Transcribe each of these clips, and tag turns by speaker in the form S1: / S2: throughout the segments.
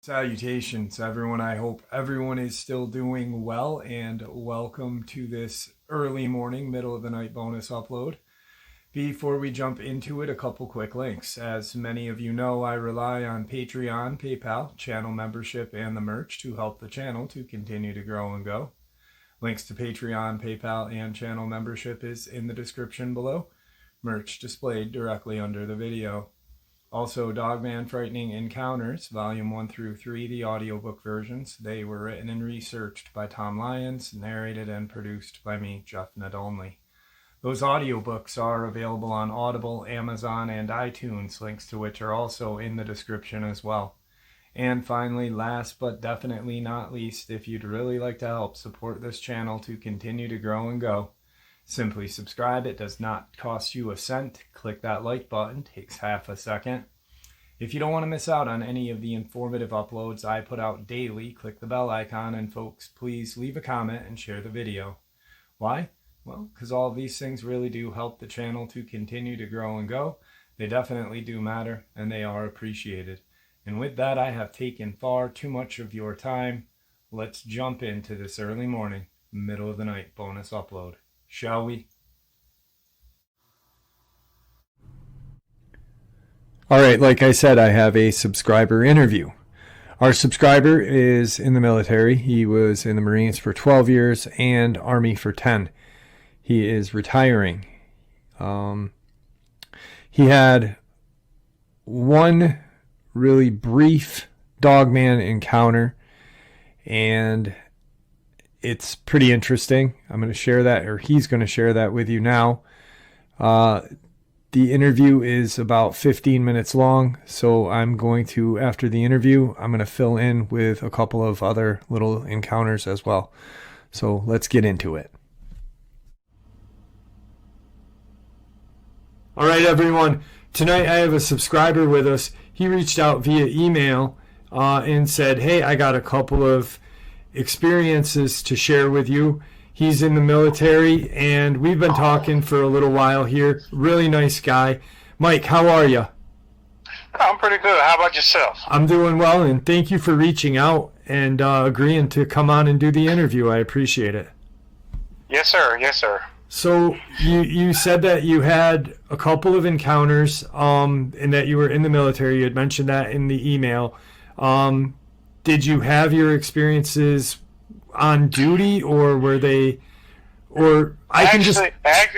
S1: Salutations, everyone. I hope everyone is still doing well, and welcome to this early morning, middle of the night bonus upload. Before we jump into it, a couple quick links. As many of you know, I rely on Patreon, PayPal, channel membership, and the merch to help the channel to continue to grow and go. Links to Patreon, PayPal, and channel membership is in the description below. Merch displayed directly under the video. Also, Dogman Frightening Encounters, Volume 1 through 3, the audiobook versions. They were written and researched by Tom Lyons, narrated and produced by me, Jeff Nadolny. Those audiobooks are available on Audible, Amazon, and iTunes, links to which are also in the description as well. And finally, last but definitely not least, if you'd really like to help support this channel to continue to grow and go, simply subscribe. It does not cost you a cent. Click that like button. Takes half a second. If you don't want to miss out on any of the informative uploads I put out daily, click the bell icon, and folks, please leave a comment and share the video. Why? Well, because all of these things really do help the channel to continue to grow and go. They definitely do matter, and they are appreciated. And with that, I have taken far too much of your time. Let's jump into this early morning, middle of the night bonus upload. Shall we? All right, like I said, I have a subscriber interview. Our subscriber is in the military. He was in the Marines for 12 years and Army for 10. He is retiring. He had one really brief Dogman encounter, and it's pretty interesting. I'm going to share that, or he's going to share that with you now. The interview is about 15 minutes long, so I'm going to, after the interview, I'm going to fill in with a couple of other little encounters as well. So let's get into it. All right, everyone. Tonight I have a subscriber with us. He reached out via email and said, hey, I got a couple of experiences to share with you. He's in the military, and we've been talking for a little while here. Really nice guy. Mike, how are you?
S2: I'm pretty good. How about yourself?
S1: I'm doing well, and thank you for reaching out and agreeing to come on and do the interview. I appreciate it.
S2: Yes, sir. Yes, sir.
S1: So you said that you had a couple of encounters and that you were in the military. You had mentioned that in the email. Did you have your experiences on duty, or were they, or
S2: actually, I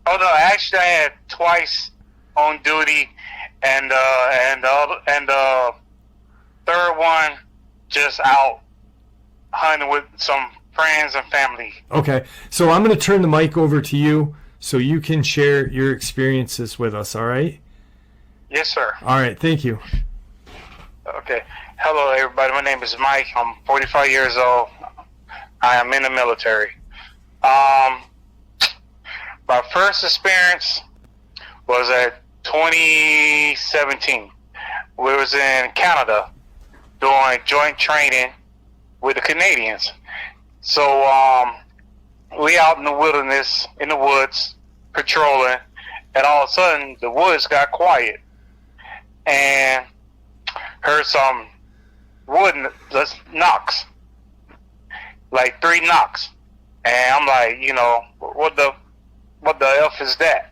S2: had twice on duty, and the third one just out hunting with some friends and family.
S1: Okay, so I'm going to turn the mic over to you so you can share your experiences with us, all right?
S2: Yes, sir.
S1: All right, thank you.
S2: Okay. Hello, everybody. My name is Mike. I'm 45 years old. I am in the military. My first experience was at 2017. We was in Canada doing joint training with the Canadians. So we out in the wilderness, in the woods, patrolling, and all of a sudden the woods got quiet, and heard some wood knocks, like 3 knocks, and I'm like, what the F is that?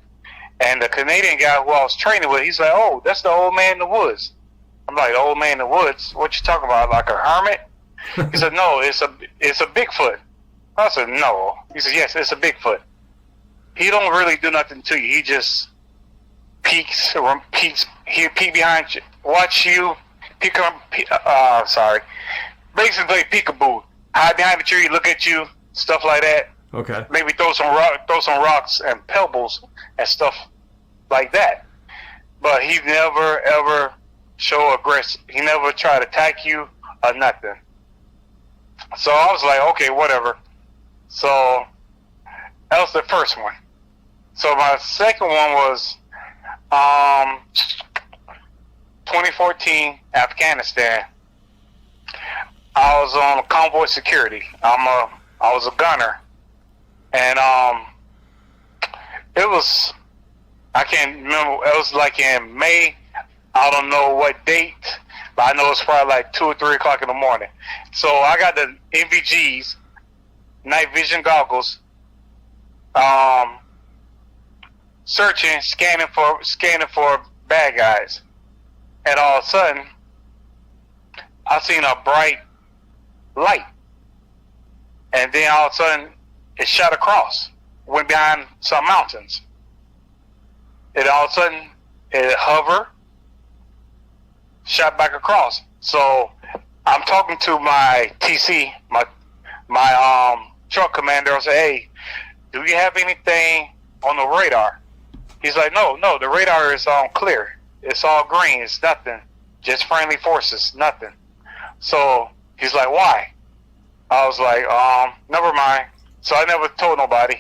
S2: And the Canadian guy who I was training with, he's like, oh, that's the old man in the woods. I'm like, the old man in the woods? What you talking about, like a hermit? He said, no, it's a Bigfoot. I said, no. He said, yes, it's a Bigfoot. He don't really do nothing to you. He just peeks. He'll peek behind you, watch you, basically peekaboo. Hide behind the tree, look at you, stuff like that.
S1: Okay.
S2: Maybe throw some rocks and pebbles and stuff like that. But he never ever show aggression. He never tried to attack you or nothing. So I was like, okay, whatever. So that was the first one. So my second one was 2014, Afghanistan. I was on convoy security. I was a gunner, and it was I can't remember. It was like in May. I don't know what date, but I know it's probably like 2 or 3 o'clock in the morning. So I got the NVGs, night vision goggles, searching, scanning for bad guys, and all of a sudden, I seen a bright light, and then all of a sudden, it shot across, went behind some mountains. And all of a sudden, it hovered, shot back across. So I'm talking to my TC, my truck commander. I say, hey, do you have anything on the radar? He's like, no, the radar is clear. It's all green. It's nothing. Just friendly forces, nothing. So he's like, why? I was like, never mind. So I never told nobody.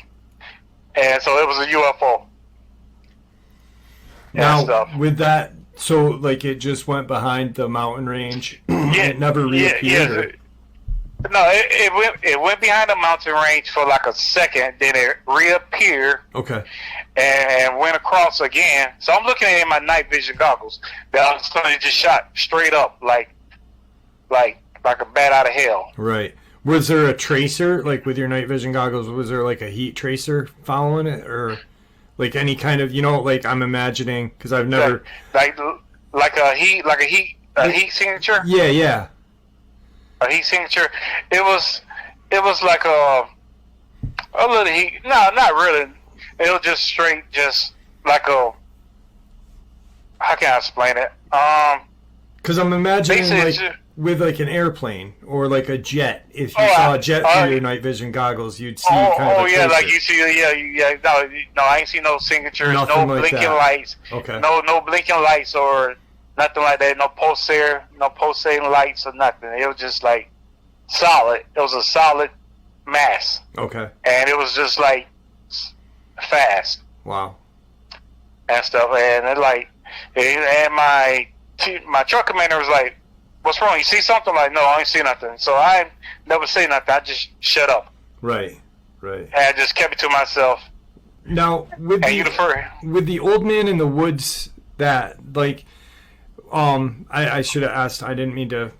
S2: And so it was a UFO.
S1: Now, with that, so like it just went behind the mountain range. It never reappeared.
S2: No, it went behind the mountain range for like a second, then it reappeared.
S1: Okay.
S2: And went across again. So I'm looking at it in my night vision goggles. Then somebody just shot straight up, like a bat out of hell.
S1: Right. Was there a tracer, like with your night vision goggles? Was there like a heat tracer following it, or like any kind of, like I'm imagining, because I've never
S2: like a heat signature.
S1: Yeah.
S2: A heat signature. It was like a little heat. No, not really. It was just straight, just like a. How can I explain it?
S1: Because I'm imagining like with like an airplane or like a jet. If you saw a jet through your night vision goggles, you'd see kind of a tracer.
S2: Like you see, No, I ain't seen no signatures,
S1: Nothing
S2: no
S1: like
S2: blinking
S1: that.
S2: lights,
S1: Okay.
S2: no blinking lights or nothing like that. No pulsating lights or nothing. It was just like solid. It was a solid mass.
S1: Okay.
S2: And it was just like fast.
S1: Wow.
S2: And stuff, and it like, and my truck commander was like, "What's wrong? You see something?" I'm like, "No, I ain't see nothing." So I never say nothing. I just shut up.
S1: Right.
S2: And I just kept it to myself.
S1: Now, with the old man in the woods, that like, I should have asked. I didn't mean to.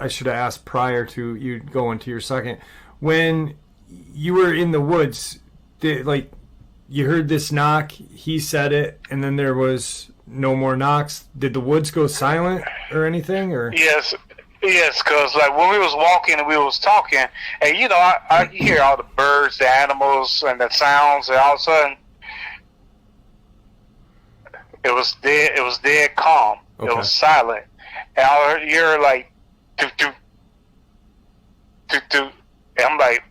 S1: I should have asked prior to you going to your second. When you were in the woods, you heard this knock. He said it, and then there was no more knocks. Did the woods go silent or anything? Or
S2: Yes, because like when we was walking and we was talking, and I hear all the birds, the animals, and the sounds, and all of a sudden it was dead. It was dead calm.
S1: Okay.
S2: It was silent, and I hear like toot toot toot toot, and I'm like,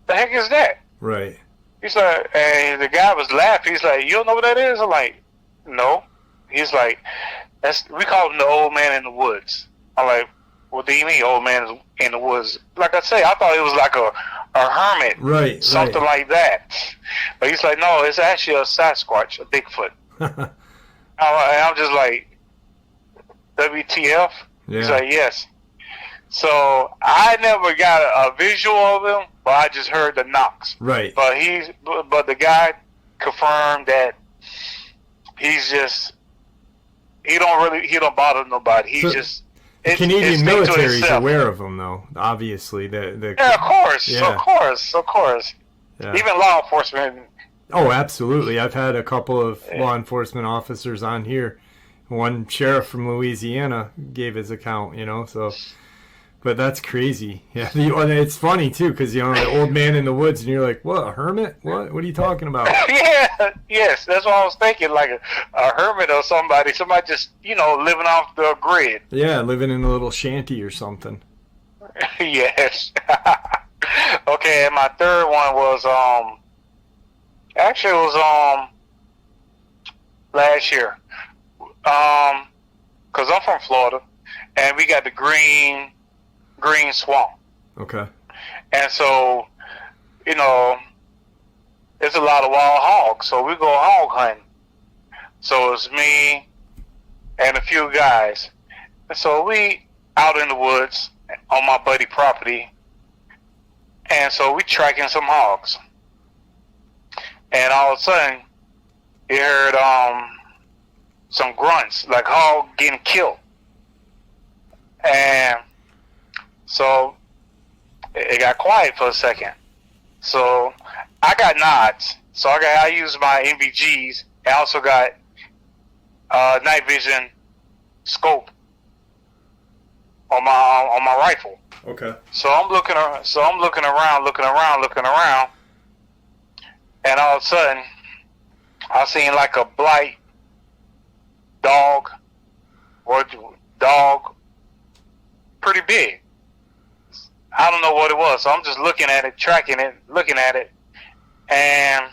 S2: the heck is that?
S1: right.
S2: He's like, and the guy was laughing. He's like, you don't know what that is? I'm like, no. He's like, we call him the old man in the woods. I'm like, what do you mean, old man in the woods? Like I say, I thought it was like a hermit,
S1: Right.
S2: something like that. But he's like, no, it's actually a Sasquatch, a Bigfoot. I'm just like, WTF?
S1: Yeah.
S2: He's like, yes. So I never got a visual of him, but I just heard the knocks.
S1: Right.
S2: But the guy confirmed that he don't bother nobody.
S1: The Canadian military is aware of them, though. Obviously,
S2: yeah, of course.
S1: Yeah.
S2: Even law enforcement.
S1: Oh, absolutely. I've had a couple of law enforcement officers on here. One sheriff from Louisiana gave his account, so. But that's crazy. Yeah, it's funny too, because the old man in the woods, and you're like, "What, a hermit? What are you talking about?"
S2: Yes, that's what I was thinking, like a hermit or somebody just living off the grid.
S1: Yeah, living in a little shanty or something.
S2: Yes. Okay, and my third one was last year, because I'm from Florida, and we got the green swamp.
S1: Okay.
S2: And so, there's a lot of wild hogs, so we go hog hunting. So it's me and a few guys. And so we out in the woods on my buddy property, and so we tracking some hogs. And all of a sudden, you heard some grunts, like hog getting killed. And so it got quiet for a second. So I got nods. So I used my NVGs. I also got night vision scope on my rifle.
S1: Okay.
S2: So I'm looking around, and all of a sudden I seen like a blight dog, pretty big. I don't know what it was, so I'm just looking at it, tracking it, looking at it, and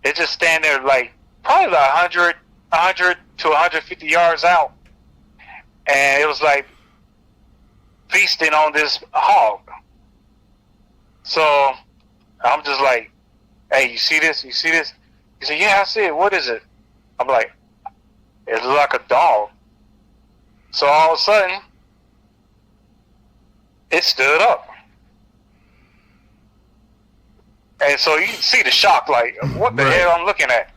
S2: it just stand there like probably like 100 to 150 yards out, and it was like feasting on this hog. So I'm just like, "Hey, you see this? You see this?" He said, "Yeah, I see it. What is it?" I'm like, "It's like a dog." So all of a sudden, it stood up. And so you can see the shock, like, what the hell I'm looking at?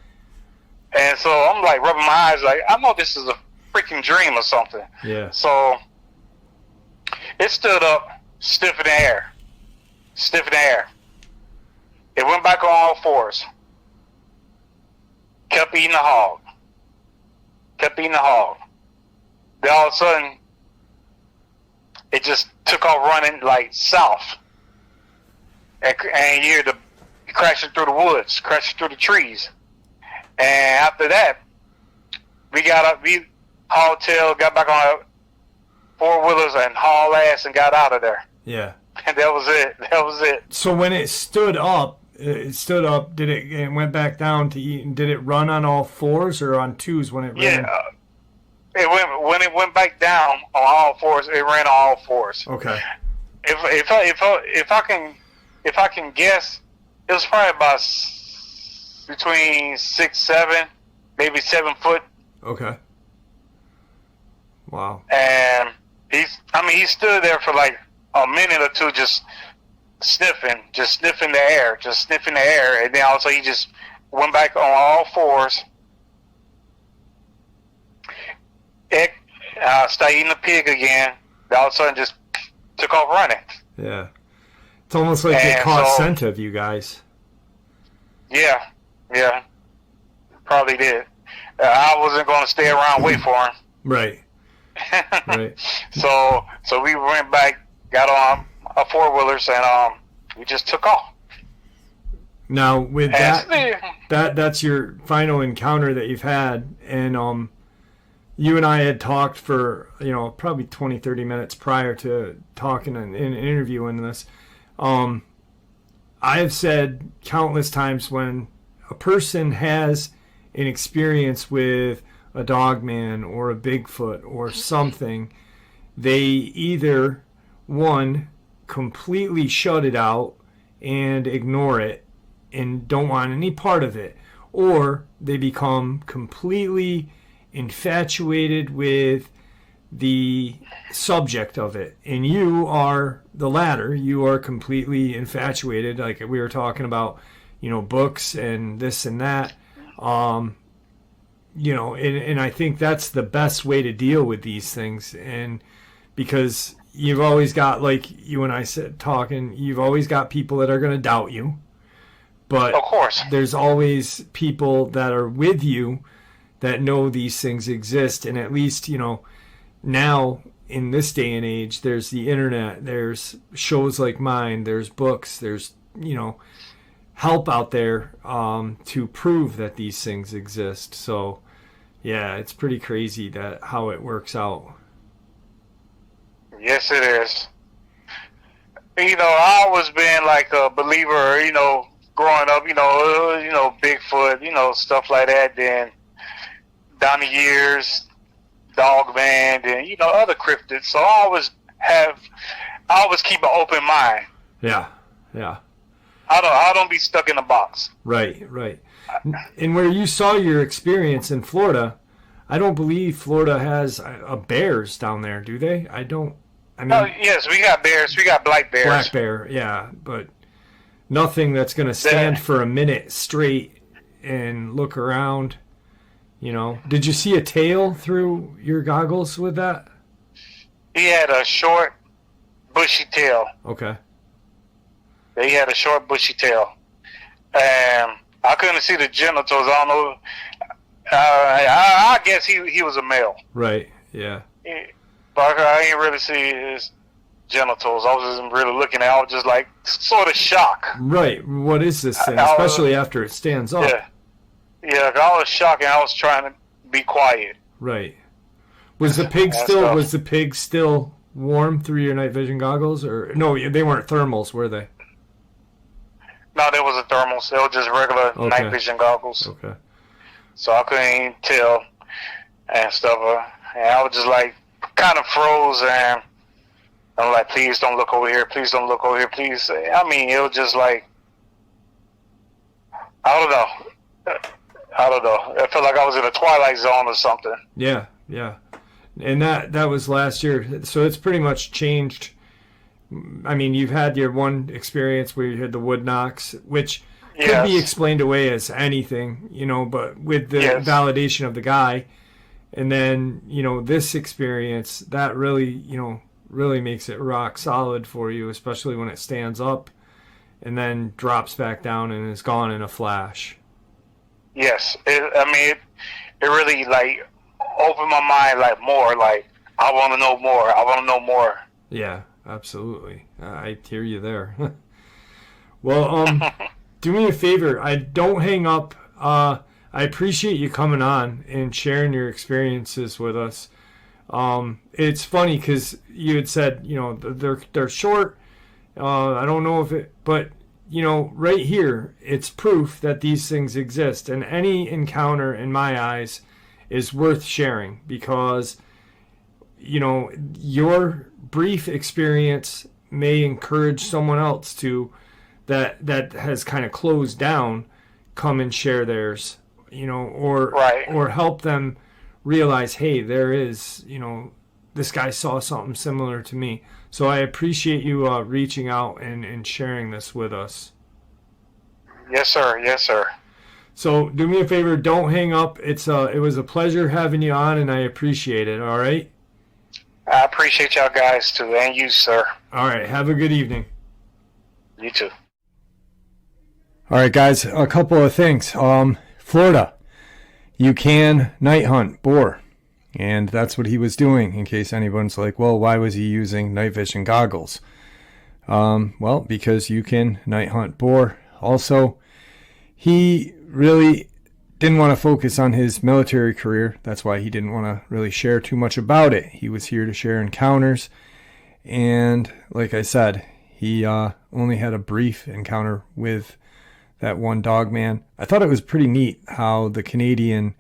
S2: And so I'm like rubbing my eyes, like, I know this is a freaking dream or something.
S1: Yeah.
S2: So it stood up, stiff in the air. It went back on all fours. Kept eating the hog. Then all of a sudden, it just took off running like south. And you hear the crashing through the woods, crashing through the trees. And after that, we hauled tail, got back on our four-wheelers and hauled ass and got out of there.
S1: Yeah.
S2: And that was it.
S1: So when it stood up, did it went back down to eat, and did it run on all fours or on twos when it ran?
S2: Yeah. When it went back down on all fours, it ran on all fours.
S1: Okay.
S2: If I can guess, it was probably about between 6'7", maybe 7 foot.
S1: Okay. Wow.
S2: And he stood there for like a minute or two, just sniffing the air, and then also he just went back on all fours. It started eating the pig again. All of a sudden, just took off running.
S1: Yeah, it's almost like it caught scent of you guys.
S2: Yeah, probably did. I wasn't going to stay around and wait for him.
S1: Right.
S2: So we went back, got on our four-wheelers, and we just took off.
S1: Now, with that's your final encounter that you've had, and you and I had talked for, probably 20, 30 minutes prior to talking and interviewing this. I've said countless times when a person has an experience with a Dogman or a Bigfoot or something, they either, one, completely shut it out and ignore it and don't want any part of it, or they become completely infatuated with the subject of it. And you are the latter. You are completely infatuated, like we were talking about, books and this and that. And I think that's the best way to deal with these things. And because you've always got, like you and I said talking, you've always got people that are going to doubt you. But
S2: of course,
S1: there's always people that are with you that know these things exist. And at least, now in this day and age, there's the internet, there's shows like mine, there's books, there's, help out there to prove that these things exist. So, yeah, it's pretty crazy that how it works out.
S2: Yes, it is. I always been like a believer, growing up, Bigfoot, stuff like that. Then down the years, Dogman, and other cryptids. So I always keep an open mind.
S1: Yeah.
S2: I don't be stuck in a box.
S1: Right. And where you saw your experience in Florida, I don't believe Florida has bears down there, do they?
S2: Yes, we got bears. We got black bears.
S1: Black bear, yeah, but nothing that's going to stand for a minute straight and look around, you know. Did you see a tail through your goggles with that?
S2: He had a short, bushy tail.
S1: Okay.
S2: He had a short, bushy tail. And I couldn't see the genitals. I don't know. I guess he was a male.
S1: Right, yeah.
S2: But I didn't really see his genitals. I was just really looking at it. I was just like sort of shocked.
S1: Right. What is this thing? Especially after it stands up.
S2: Yeah. Yeah, I was shocked and I was trying to be quiet.
S1: Right. Was the pig still warm through your night vision goggles? Or no, they weren't thermals, were they?
S2: No, there was a thermals. They were just regular night vision goggles.
S1: Okay.
S2: So I couldn't even tell and stuff. And I was just like kind of froze, and I'm like, please don't look over here. Please don't look over here. Please. I mean, it was just like, I don't know. I felt like I was in a Twilight Zone or something.
S1: Yeah, yeah. And that was last year. So it's pretty much changed. I mean, you've had your one experience where you had the wood knocks, which could be explained away as anything, you know, but with the validation of the guy. And then, you know, this experience, that really, you know, really makes it rock solid for you, especially when it stands up and then drops back down and is gone in a flash.
S2: Yes. It really, like, opened my mind, like, more. Like, I want to know more. I want to know more.
S1: Yeah, absolutely. I hear you there. Well, do me a favor. Don't hang up. I appreciate you coming on and sharing your experiences with us. It's funny because you had said, you know, they're short. I don't know if it, but you know, right here, it's proof that these things exist, and any encounter, in my eyes, is worth sharing because, you know, your brief experience may encourage someone else to that has kind of closed down, come and share theirs, you know, or help them realize, hey, there is, you know, this guy saw something similar to me. So I appreciate you reaching out and sharing this with us.
S2: Yes, sir. Yes, sir.
S1: So do me a favor, don't hang up. It was a pleasure having you on, and I appreciate it. All right.
S2: I appreciate y'all guys too, and you, sir.
S1: All right. Have a good evening.
S2: You too.
S1: All right, guys. A couple of things. Florida, you can night hunt boar. And that's what he was doing, in case anyone's like, well, why was he using night vision goggles? Well, because you can night hunt boar. Also, he really didn't want to focus on his military career. That's why he didn't want to really share too much about it. He was here to share encounters. And like I said, he only had a brief encounter with that one Dogman. I thought it was pretty neat how the Canadian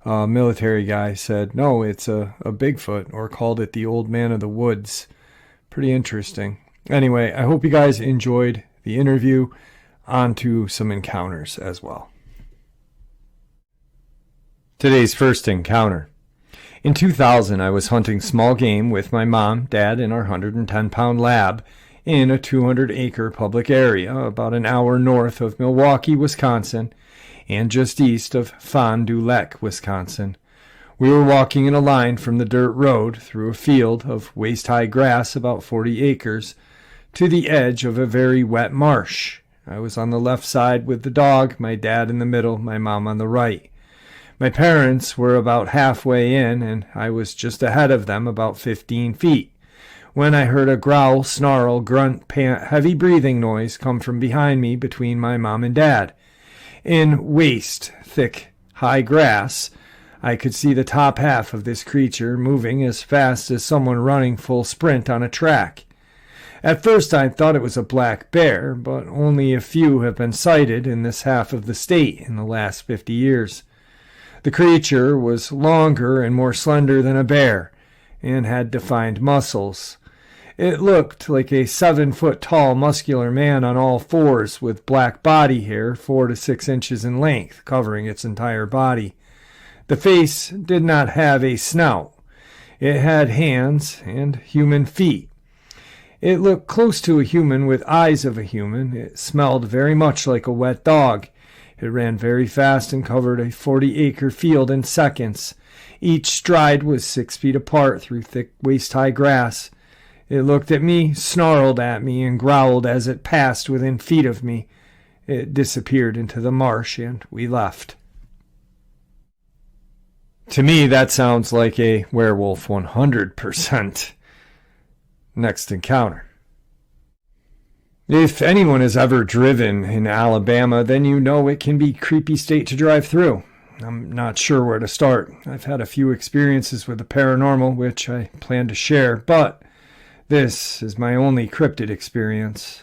S1: military guy said, no, it's a Bigfoot, or called it the old man of the woods. Pretty interesting. Anyway, I hope you guys enjoyed the interview. On to some encounters as well. Today's first encounter. In 2000, I was hunting small game with my mom, dad, and our 110-pound lab in a 200-acre public area about an hour north of Milwaukee, Wisconsin, and just east of Fond du Lac, Wisconsin. We were walking in a line from the dirt road through a field of waist-high grass about 40 acres to the edge of a very wet marsh. I was on the left side with the dog, my dad in the middle, my mom on the right. My parents were about halfway in, and I was just ahead of them about 15 feet, when I heard a growl, snarl, grunt, pant, heavy breathing noise come from behind me between my mom and dad. In waist-thick, high grass, I could see the top half of this creature moving as fast as someone running full sprint on a track. At first I thought it was a black bear, but only a few have been sighted in this half of the state in the last 50 years. The creature was longer and more slender than a bear, and had defined muscles. It looked like a 7-foot-tall muscular man on all fours with black body hair 4 to 6 inches in length, covering its entire body. The face did not have a snout. It had hands and human feet. It looked close to a human with eyes of a human. It smelled very much like a wet dog. It ran very fast and covered a 40-acre field in seconds. Each stride was 6 feet apart through thick waist-high grass. It looked at me, snarled at me, and growled as it passed within feet of me. It disappeared into the marsh, and we left. To me, that sounds like a werewolf 100%. Next encounter. If anyone has ever driven in Alabama, then you know it can be a creepy state to drive through. I'm not sure where to start. I've had a few experiences with the paranormal, which I plan to share, but this is my only cryptid experience.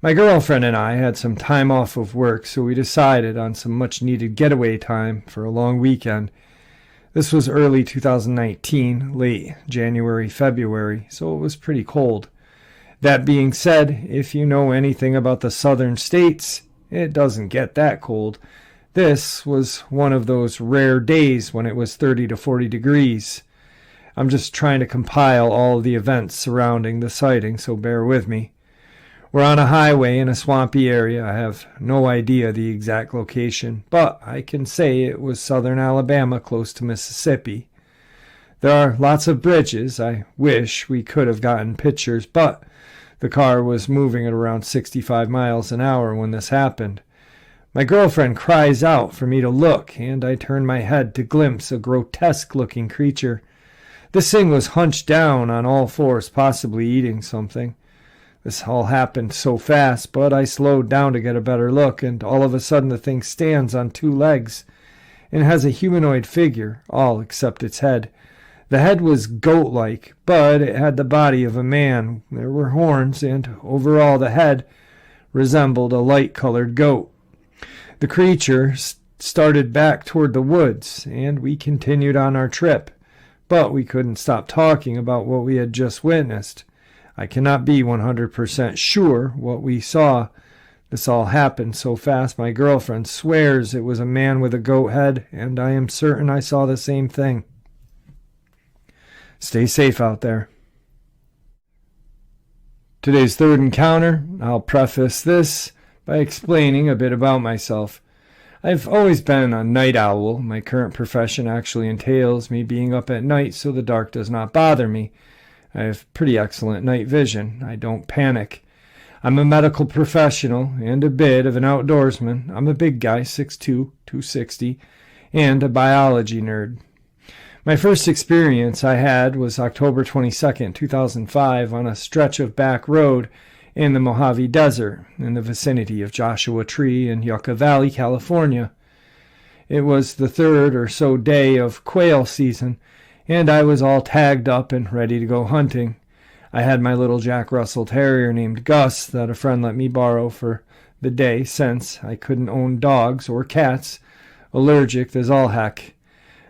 S1: My girlfriend and I had some time off of work, so we decided on some much-needed getaway time for a long weekend. This was early 2019, late January, February, so it was pretty cold. That being said, if you know anything about the southern states, it doesn't get that cold. This was one of those rare days when it was 30 to 40 degrees. I'm just trying to compile all of the events surrounding the sighting, so bear with me. We're on a highway in a swampy area. I have no idea the exact location, but I can say it was southern Alabama, close to Mississippi. There are lots of bridges. I wish we could have gotten pictures, but the car was moving at around 65 miles an hour when this happened. My girlfriend cries out for me to look, and I turn my head to glimpse a grotesque-looking creature. This thing was hunched down on all fours, possibly eating something. This all happened so fast, but I slowed down to get a better look, and all of a sudden the thing stands on 2 legs and has a humanoid figure, all except its head. The head was goat-like, but it had the body of a man. There were horns, and overall the head resembled a light-colored goat. The creature started back toward the woods, and we continued on our trip, but we couldn't stop talking about what we had just witnessed. I cannot be 100% sure what we saw. This all happened so fast my girlfriend swears it was a man with a goat head, and I am certain I saw the same thing. Stay safe out there. Today's third encounter, I'll preface this by explaining a bit about myself. I've always been a night owl. My current profession actually entails me being up at night so the dark does not bother me. I have pretty excellent night vision. I don't panic. I'm a medical professional and a bit of an outdoorsman. I'm a big guy, 6'2", 260, and a biology nerd. My first experience I had was October 22nd, 2005, on a stretch of back road in the Mojave Desert in the vicinity of Joshua Tree in Yucca Valley, California. It was the 3rd or so day of quail season, and I was all tagged up and ready to go hunting. I had my little Jack Russell Terrier named Gus that a friend let me borrow for the day since I couldn't own dogs or cats, allergic as all heck.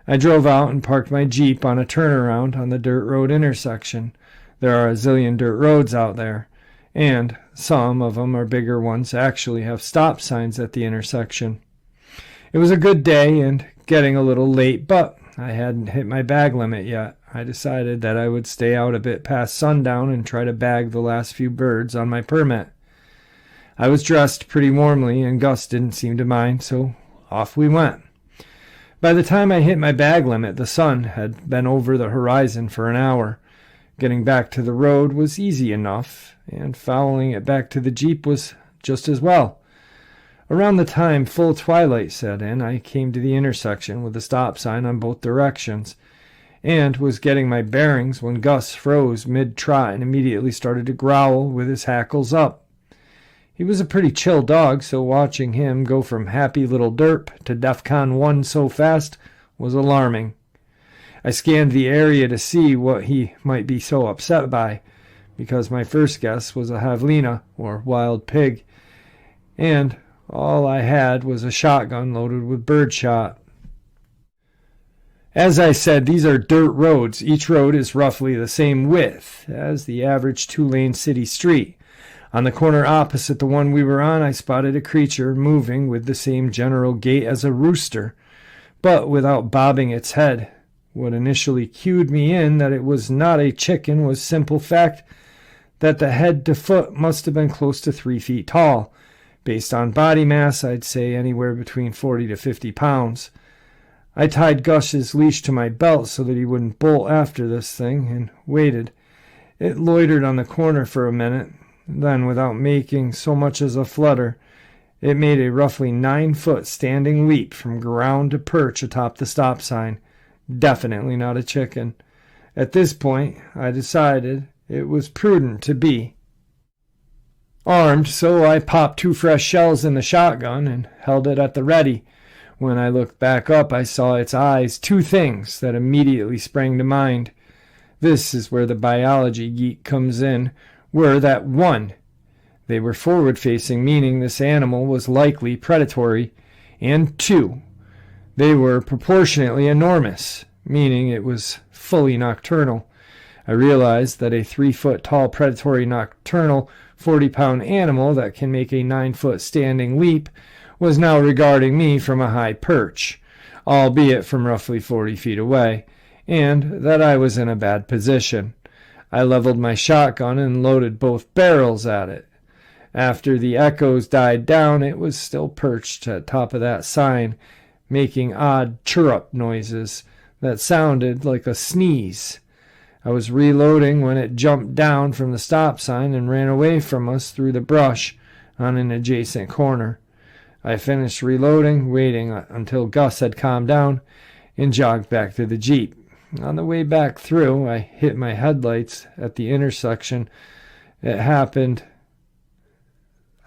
S1: I drove out and parked my Jeep on a turnaround on the dirt road intersection. There are a zillion dirt roads out there, and some of them are bigger ones actually have stop signs at the intersection. It was a good day and getting a little late, but I hadn't hit my bag limit yet. I decided that I would stay out a bit past sundown and try to bag the last few birds on my permit. I was dressed pretty warmly, and Gus didn't seem to mind, so off we went. By the time I hit my bag limit, the sun had been over the horizon for an hour. Getting back to the road was easy enough, and following it back to the Jeep was just as well. Around the time full twilight set in, I came to the intersection with a stop sign on both directions, and was getting my bearings when Gus froze mid-trot and immediately started to growl with his hackles up. He was a pretty chill dog, so watching him go from happy little derp to DEFCON 1 so fast was alarming. I scanned the area to see what he might be so upset by, because my first guess was a javelina, or wild pig, and all I had was a shotgun loaded with birdshot. As I said, these are dirt roads. Each road is roughly the same width as the average 2-lane city street. On the corner opposite the one we were on, I spotted a creature moving with the same general gait as a rooster, but without bobbing its head. What initially cued me in that it was not a chicken was simple fact that the head to foot must have been close to 3 feet tall, Based on body mass, I'd say anywhere between 40 to 50 pounds. I tied Gus's leash to my belt so that he wouldn't bolt after this thing and waited. It loitered on the corner for a minute. Then, without making so much as a flutter, it made a roughly 9-foot standing leap from ground to perch atop the stop sign. Definitely not a chicken. At this point, I decided it was prudent to be armed, so I popped 2 fresh shells in the shotgun and held it at the ready. When I looked back up, I saw its eyes. 2 things that immediately sprang to mind. This is where the biology geek comes in. Were that 1, they were forward-facing, meaning this animal was likely predatory, and 2, they were proportionately enormous, meaning it was fully nocturnal. I realized that a 3-foot-tall predatory nocturnal 40-pound animal that can make a 9-foot standing leap was now regarding me from a high perch, albeit from roughly 40 feet away, and that I was in a bad position. I leveled my shotgun and loaded both barrels at it. After the echoes died down, it was still perched at top of that sign, making odd chirrup noises that sounded like a sneeze. I was reloading when it jumped down from the stop sign and ran away from us through the brush on an adjacent corner. I finished reloading, waiting until Gus had calmed down, and jogged back to the Jeep. On the way back through, I hit my headlights at the intersection. It happened.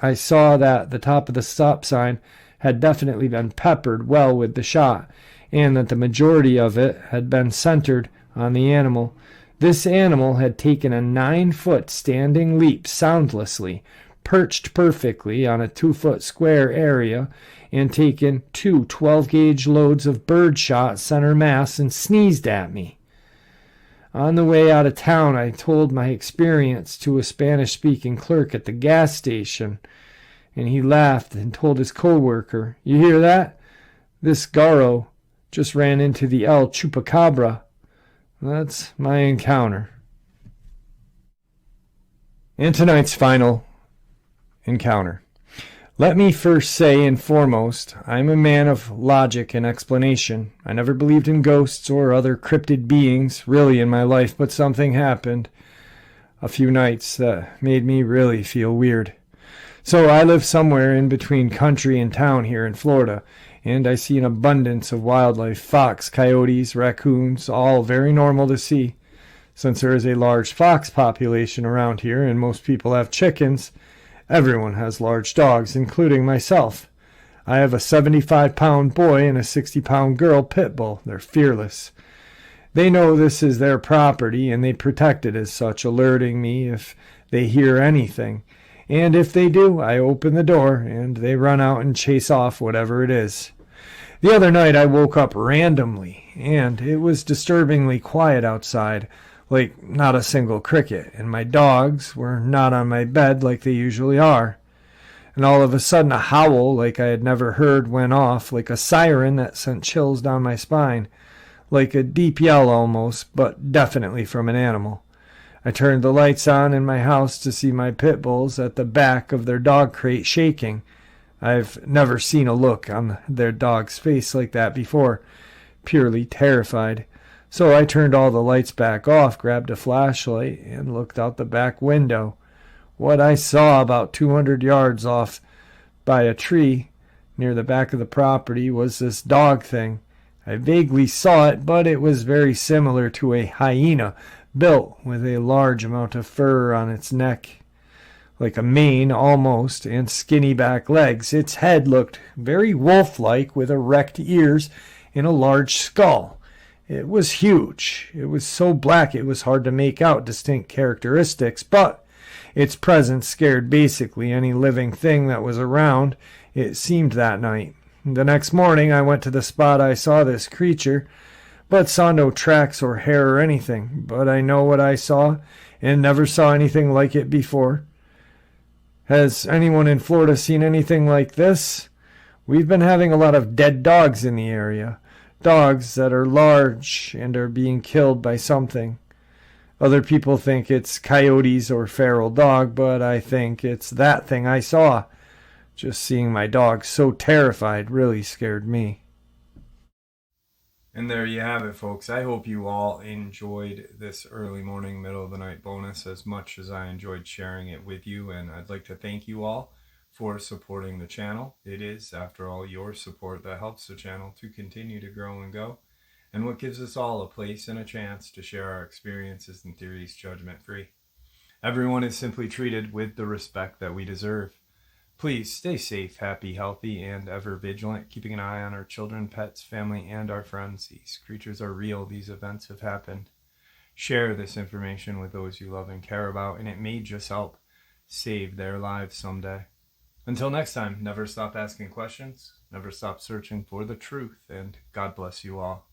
S1: I saw that the top of the stop sign had definitely been peppered well with the shot, and that the majority of it had been centered on the animal. This animal had taken a 9-foot standing leap soundlessly, perched perfectly on a 2-foot square area, and taken 2 12-gauge loads of birdshot center mass and sneezed at me. On the way out of town, I told my experience to a Spanish-speaking clerk at the gas station, and he laughed and told his co-worker, "You hear that? This Garo just ran into the El Chupacabra." That's my encounter. And tonight's final encounter. Let me first say and foremost, I'm a man of logic and explanation. I never believed in ghosts or other cryptid beings really in my life, but something happened a few nights that made me really feel weird. So I live somewhere in between country and town here in Florida, and I see an abundance of wildlife, fox, coyotes, raccoons, all very normal to see. Since there is a large fox population around here and most people have chickens, everyone has large dogs, including myself. I have a 75-pound boy and a 60-pound girl pit bull. They're fearless. They know this is their property, and they protect it as such, alerting me if they hear anything. And if they do, I open the door, and they run out and chase off whatever it is. The other night I woke up randomly, and it was disturbingly quiet outside, like not a single cricket, and my dogs were not on my bed like they usually are. And all of a sudden a howl like I had never heard went off, like a siren that sent chills down my spine, like a deep yell almost, but definitely from an animal. I turned the lights on in my house to see my pit bulls at the back of their dog crate shaking. I've never seen a look on their dog's face like that before, purely terrified. So I turned all the lights back off, grabbed a flashlight, and looked out the back window. What I saw about 200 yards off by a tree near the back of the property was this dog thing. I vaguely saw it, but it was very similar to a hyena, built with a large amount of fur on its neck, like a mane almost, and skinny back legs. Its head looked very wolf-like with erect ears and a large skull. It was huge. It was so black it was hard to make out distinct characteristics, but its presence scared basically any living thing that was around, it seemed that night. The next morning I went to the spot I saw this creature, but saw no tracks or hair or anything. But I know what I saw, and never saw anything like it before. Has anyone in Florida seen anything like this? We've been having a lot of dead dogs in the area. Dogs that are large and are being killed by something. Other people think it's coyotes or feral dog, but I think it's that thing I saw. Just seeing my dog so terrified really scared me. And there you have it, folks. I hope you all enjoyed this early morning, middle of the night bonus as much as I enjoyed sharing it with you. And I'd like to thank you all for supporting the channel. It is, after all, your support that helps the channel to continue to grow and go, and what gives us all a place and a chance to share our experiences and theories judgment-free. Everyone is simply treated with the respect that we deserve. Please stay safe, happy, healthy, and ever vigilant, keeping an eye on our children, pets, family, and our friends. These creatures are real. These events have happened. Share this information with those you love and care about, and it may just help save their lives someday. Until next time, never stop asking questions, never stop searching for the truth, and God bless you all.